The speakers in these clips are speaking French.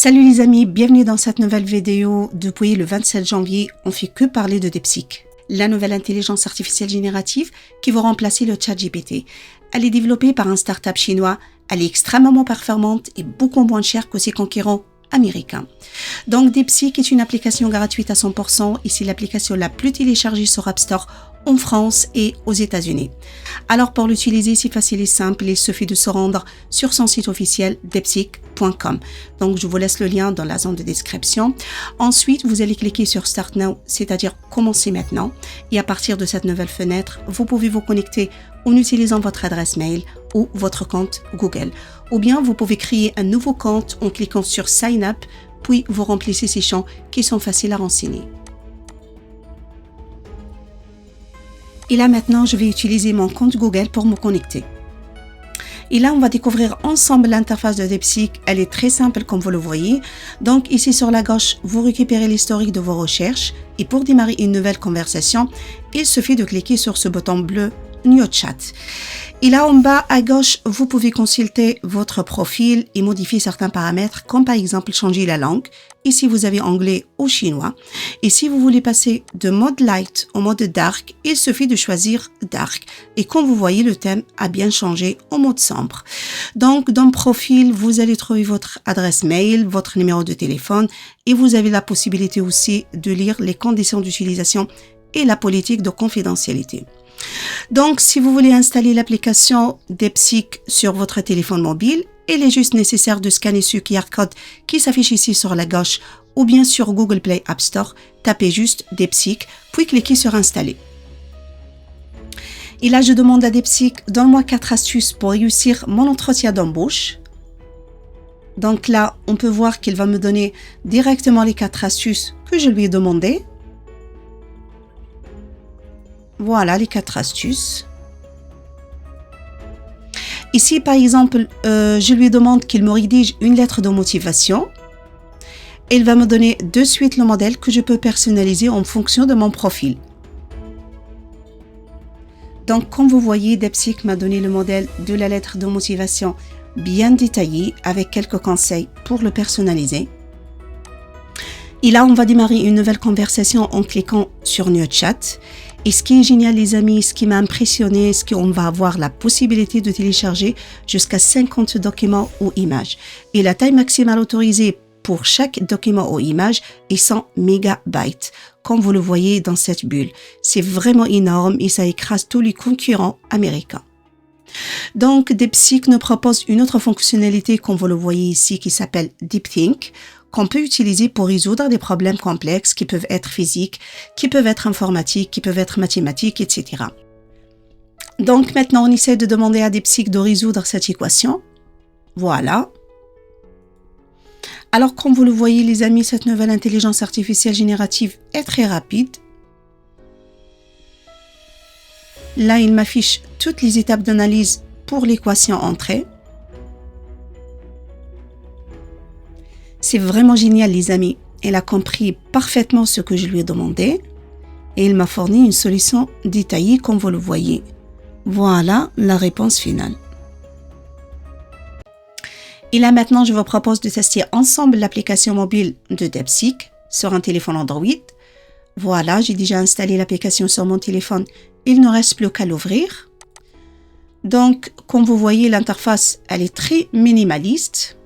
Salut les amis, bienvenue dans cette nouvelle vidéo. Depuis le 27 janvier, on fait que parler de DeepSeek, la nouvelle intelligence artificielle générative qui va remplacer le ChatGPT. Elle est développée par un start-up chinois, elle est extrêmement performante et beaucoup moins chère que ses concurrents américains. Donc DeepSeek est une application gratuite à 100% et c'est l'application la plus téléchargée sur App Store en France et aux États-Unis. Alors pour l'utiliser, c'est facile et simple, il suffit de se rendre sur son site officiel deepseek.com. Donc je vous laisse le lien dans la zone de description. Ensuite, vous allez cliquer sur Start Now, c'est-à-dire commencer maintenant. Et à partir de cette nouvelle fenêtre, vous pouvez vous connecter en utilisant votre adresse mail ou votre compte Google. Ou bien vous pouvez créer un nouveau compte en cliquant sur Sign Up, puis vous remplissez ces champs qui sont faciles à renseigner. Et là maintenant, je vais utiliser mon compte Google pour me connecter. Et là, on va découvrir ensemble l'interface de DeepSeek. Elle est très simple comme vous le voyez. Donc ici sur la gauche, vous récupérez l'historique de vos recherches. Et pour démarrer une nouvelle conversation, il suffit de cliquer sur ce bouton bleu New Chat. Et là en bas à gauche, vous pouvez consulter votre profil et modifier certains paramètres, comme par exemple changer la langue. Ici, vous avez anglais ou chinois. Et si vous voulez passer de mode light au mode dark, il suffit de choisir dark. Et comme vous voyez, le thème a bien changé au mode sombre. Donc, dans profil, vous allez trouver votre adresse mail, votre numéro de téléphone et vous avez la possibilité aussi de lire les conditions d'utilisation et la politique de confidentialité. Donc, si vous voulez installer l'application DeepSeek sur votre téléphone mobile, il est juste nécessaire de scanner ce QR code qui s'affiche ici sur la gauche ou bien sur Google Play App Store, tapez juste DeepSeek, puis cliquez sur Installer. Et là, je demande à DeepSeek, donne-moi 4 astuces pour réussir mon entretien d'embauche. Donc là, on peut voir qu'il va me donner directement les 4 astuces que je lui ai demandées. Voilà les 4 astuces. Ici, par exemple, je lui demande qu'il me rédige une lettre de motivation. Il va me donner de suite le modèle que je peux personnaliser en fonction de mon profil. Donc, comme vous voyez, DeepSeek m'a donné le modèle de la lettre de motivation bien détaillé avec quelques conseils pour le personnaliser. Et là, on va démarrer une nouvelle conversation en cliquant sur New Chat. Et ce qui est génial, les amis, ce qui m'a impressionné, c'est qu'on va avoir la possibilité de télécharger jusqu'à 50 documents ou images. Et la taille maximale autorisée pour chaque document ou image est 100 mégabytes, comme vous le voyez dans cette bulle. C'est vraiment énorme et ça écrase tous les concurrents américains. Donc, DeepSeek nous propose une autre fonctionnalité, comme vous le voyez ici, qui s'appelle DeepThink, qu'on peut utiliser pour résoudre des problèmes complexes qui peuvent être physiques, qui peuvent être informatiques, qui peuvent être mathématiques, etc. Donc maintenant, on essaie de demander à DeepSeek de résoudre cette équation. Voilà. Alors comme vous le voyez les amis, cette nouvelle intelligence artificielle générative est très rapide. Là, il m'affiche toutes les étapes d'analyse pour l'équation entrée. C'est vraiment génial les amis. Elle a compris parfaitement ce que je lui ai demandé et il m'a fourni une solution détaillée comme vous le voyez. Voilà la réponse finale. Et là maintenant, je vous propose de tester ensemble l'application mobile de DeepSeek sur un téléphone Android. Voilà, j'ai déjà installé l'application sur mon téléphone. Il ne reste plus qu'à l'ouvrir. Donc, comme vous voyez, l'interface, elle est très minimaliste.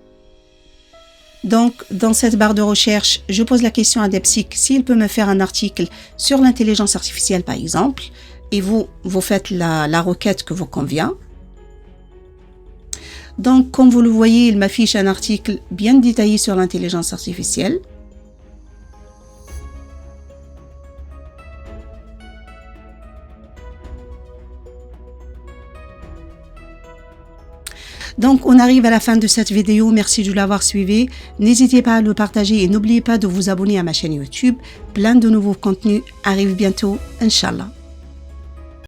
Donc, dans cette barre de recherche, je pose la question à DeepSeek s'il peut me faire un article sur l'intelligence artificielle, par exemple, et vous faites la requête que vous convient. Donc, comme vous le voyez, il m'affiche un article bien détaillé sur l'intelligence artificielle. Donc, on arrive à la fin de cette vidéo. Merci de l'avoir suivi. N'hésitez pas à le partager et n'oubliez pas de vous abonner à ma chaîne YouTube. Plein de nouveaux contenus arrivent bientôt, Inch'Allah.